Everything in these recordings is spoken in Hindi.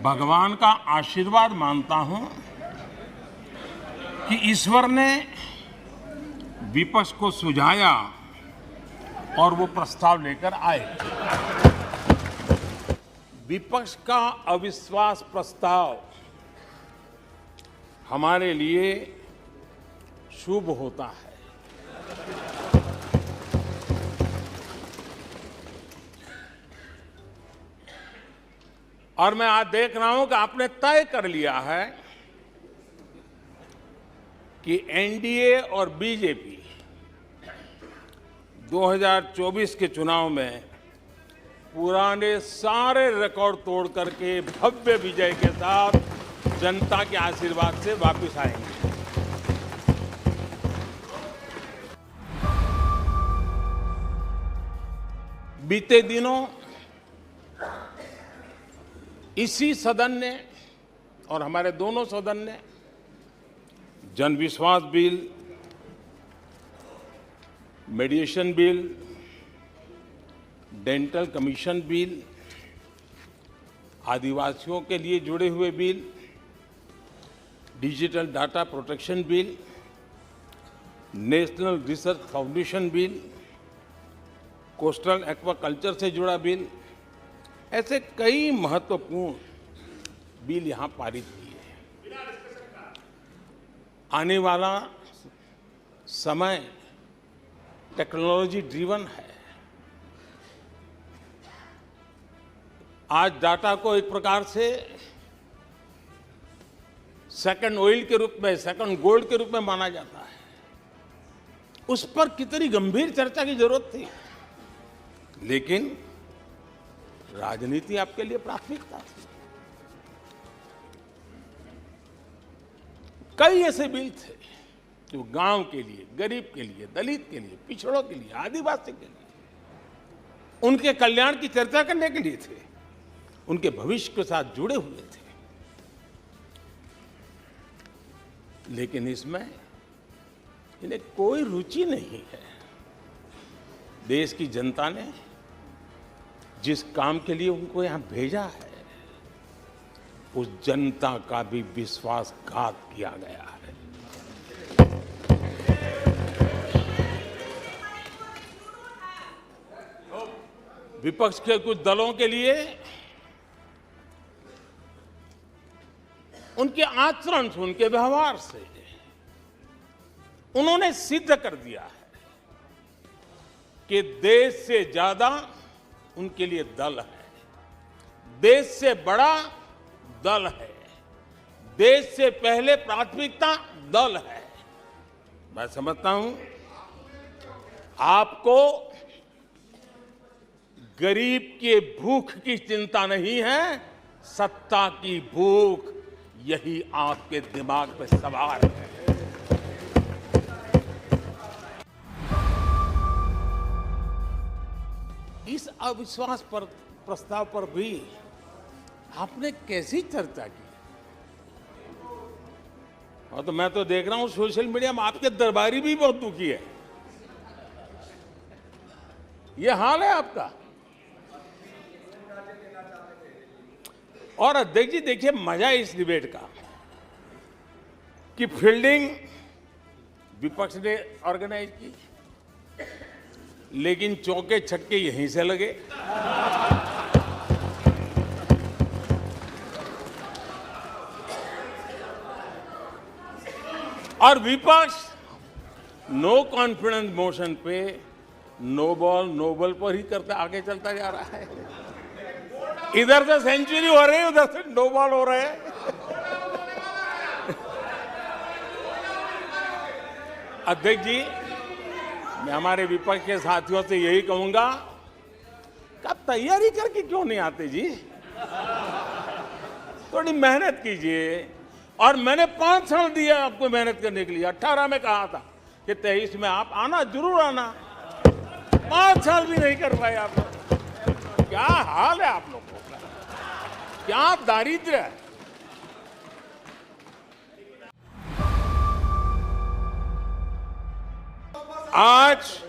भगवान का आशीर्वाद मानता हूं कि ईश्वर ने विपक्ष को सुझाया और वो प्रस्ताव लेकर आए। विपक्ष का अविश्वास प्रस्ताव हमारे लिए शुभ होता है। और मैं आज देख रहा हूं कि आपने तय कर लिया है कि एनडीए और बीजेपी 2024 के चुनाव में पुराने सारे रिकॉर्ड तोड़ करके भव्य विजय के साथ जनता के आशीर्वाद से वापस आएंगे। बीते दिनों इसी सदन ने और हमारे दोनों सदन ने जनविश्वास bill, mediation bill, dental commission bill, आदिवासियों के लिए जुड़े हुए bill, digital data protection bill, national research foundation bill, coastal aquaculture से जुड़ा बिल, ऐसे कई महत्वपूर्ण बिल यहां पारित किए हैं। आने वाला समय टेक्नोलॉजी ड्रिवन है। आज डाटा को एक प्रकार से सेकंड ऑयल के रूप में, सेकंड गोल्ड के रूप में माना जाता है। उस पर कितनी गंभीर चर्चा की जरूरत थी, लेकिन राजनीति आपके लिए प्राथमिकता थी। कई ऐसे बिल थे जो गांव के लिए, गरीब के लिए, दलित के लिए, पिछड़ों के लिए, आदिवासी के लिए, उनके कल्याण की चर्चा करने के लिए थे, उनके भविष्य के साथ जुड़े हुए थे। लेकिन इसमें इन्हें कोई रुचि नहीं है। देश की जनता ने जिस काम के लिए उनको यहां भेजा है, उस जनता का भी विश्वासघात किया गया है। विपक्ष के कुछ दलों के लिए उनके आचरण से, उनके व्यवहार से उन्होंने सिद्ध कर दिया है कि देश से ज्यादा उनके लिए दल है, देश से बड़ा दल है, देश से पहले प्राथमिकता दल है। मैं समझता हूं आपको गरीब के भूख की चिंता नहीं है, सत्ता की भूख, यही आपके दिमाग पे सवार है। इस अविश्वास पर प्रस्ताव पर भी आपने कैसी चर्चा की? और तो मैं तो देख रहा हूं सोशल मीडिया में आपके दरबारी भी बहुत दुखी है। ये हाल है आपका। और अध्यक्ष जी देखिए, मजा इस डिबेट का कि फील्डिंग विपक्ष ने ऑर्गेनाइज की, लेकिन चौके छक्के यहीं से लगे। और विपक्ष नो कॉन्फिडेंस मोशन पे नो बॉल नो बॉल पर ही करते आगे चलता जा रहा है। इधर से सेंचुरी हो रही है, उधर से नो बॉल हो रहे हैं। अध्यक्ष जी, मैं हमारे विपक्ष के साथियों से यही कहूंगा कि आप तैयारी करके क्यों नहीं आते जी? थोड़ी मेहनत कीजिए। और मैंने 5 साल दिया आपको मेहनत करने के लिए। 18 में कहा था कि 23 में आप आना, जरूर आना। 5 साल भी नहीं कर पाए आप लोग। क्या हाल है आप लोगों का, क्या दारिद्र्य है। आज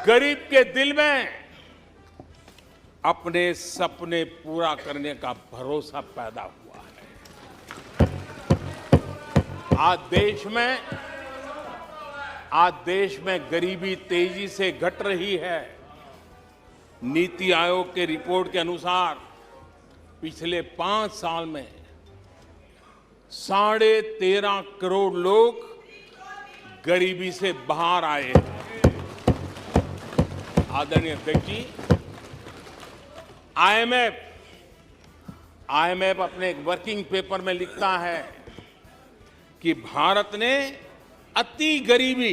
गरीब के दिल में अपने सपने पूरा करने का भरोसा पैदा हुआ है। आज देश में गरीबी तेजी से घट रही है। नीति आयोग के रिपोर्ट के अनुसार पिछले 5 साल में 13.5 करोड़ लोग गरीबी से बाहर आए हैं। आदरणीय अध्यक्ष जी, आईएमएफ अपने एक वर्किंग पेपर में लिखता है कि भारत ने अति गरीबी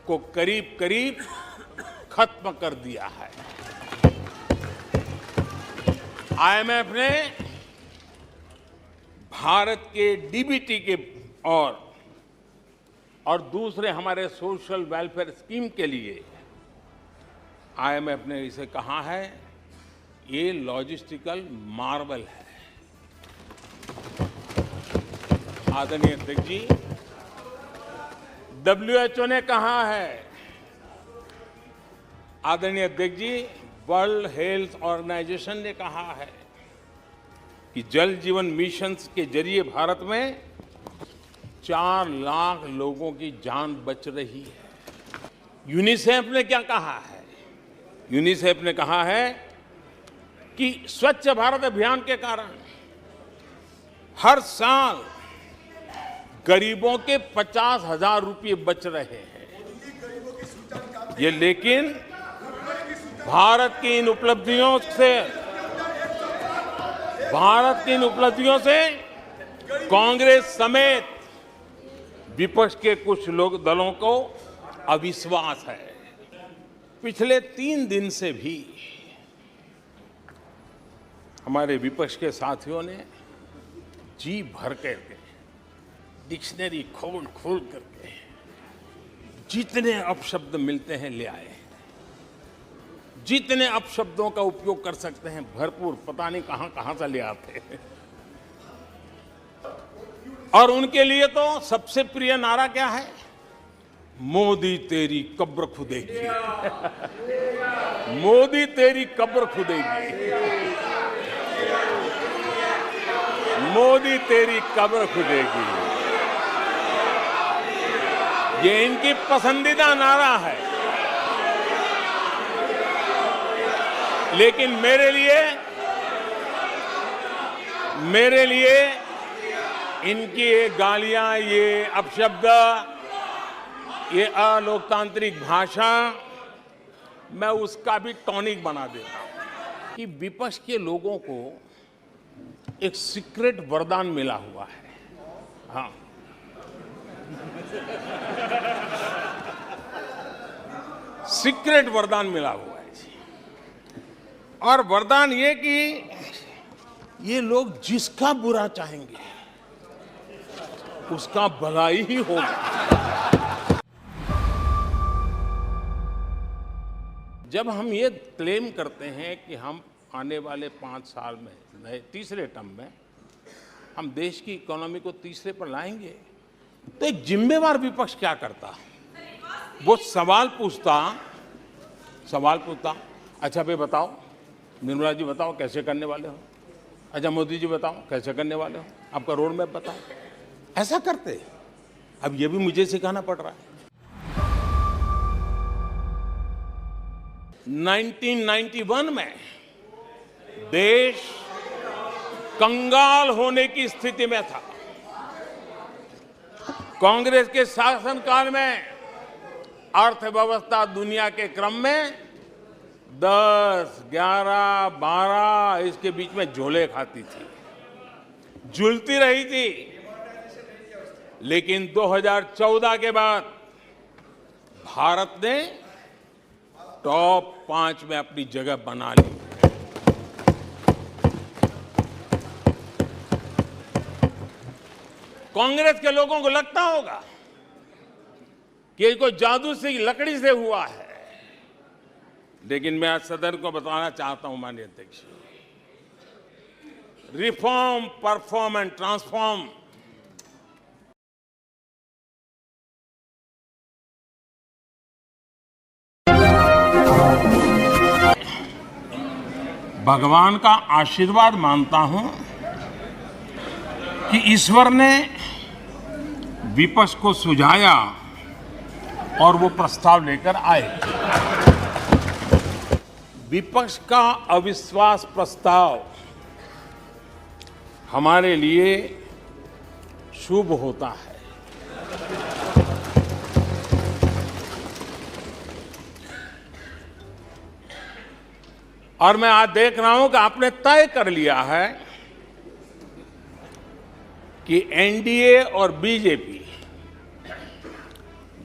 को करीब करीब खत्म कर दिया है। आईएमएफ ने भारत के डीबीटी के और दूसरे हमारे सोशल वेलफेयर स्कीम के लिए आईएमएफ ने इसे कहा है, ये लॉजिस्टिकल मार्वल है। आदरणीय अध्यक्ष जी, WHO ने कहा है, आदरणीय अध्यक्ष जी, वर्ल्ड हेल्थ ऑर्गेनाइजेशन ने कहा है कि जल जीवन मिशन के जरिए भारत में 4 लाख लोगों की जान बच रही है। यूनिसेफ ने क्या कहा है? यूनिसेफ ने कहा है कि स्वच्छ भारत अभियान के कारण हर साल गरीबों के 50,000 रुपये बच रहे हैं। ये लेकिन भारत की इन उपलब्धियों से कांग्रेस समेत विपक्ष के कुछ दलों को अविश्वास है। पिछले 3 दिन से भी हमारे विपक्ष के साथियों ने जी भर करके डिक्शनरी खोल करके जितने अपशब्द मिलते हैं ले आए, जितने अपशब्दों का उपयोग कर सकते हैं भरपूर, पता नहीं कहां से ले आते हैं। और उनके लिए तो सबसे प्रिय नारा क्या है? मोदी तेरी कब्र खुदेगी। मोदी तेरी कब्र खुदेगी। मोदी तेरी कब्र खुदेगी, ये इनकी पसंदीदा नारा है। लेकिन मेरे लिए इनकी ये गालियां, ये अपशब्द, ये अलोकतांत्रिक भाषा, मैं उसका भी टॉनिक बना देता हूं कि विपक्ष के लोगों को एक सीक्रेट वरदान मिला हुआ है। हाँ, सीक्रेट वरदान मिला हुआ है जी। और वरदान ये कि ये लोग जिसका बुरा चाहेंगे उसका भलाई ही होगा। जब हम ये क्लेम करते हैं कि हम आने वाले 5 साल में, नए तीसरे टर्म में, हम देश की इकोनॉमी को तीसरे पर लाएंगे, तो एक जिम्मेवार विपक्ष क्या करता? वो सवाल पूछता, अच्छा भाई बताओ, निर्मला जी बताओ कैसे करने वाले हो? अच्छा मोदी जी बताओ कैसे करने वाले हो? आपका रोड मैप बताओ। ऐसा करते। अब ये भी मुझे सिखाना पड़ रहा है। 1991 में देश कंगाल होने की स्थिति में था। कांग्रेस के शासनकाल में अर्थव्यवस्था दुनिया के क्रम में 10, 11, 12 इसके बीच में झोले खाती थी, झूलती रही थी। लेकिन 2014 के बाद भारत ने टॉप 5 में अपनी जगह बना ली। कांग्रेस के लोगों को लगता होगा कि ये कोई जादू से लकड़ी से हुआ है, लेकिन मैं आज सदन को बताना चाहता हूं, माननीय अध्यक्ष, रिफॉर्म, परफॉर्म एंड ट्रांसफॉर्म भगवान का आशीर्वाद मानता हूं कि ईश्वर ने विपक्ष को सुझाया और वो प्रस्ताव लेकर आए। विपक्ष का अविश्वास प्रस्ताव हमारे लिए शुभ होता है। और मैं आज देख रहा हूं कि आपने तय कर लिया है कि एनडीए और बीजेपी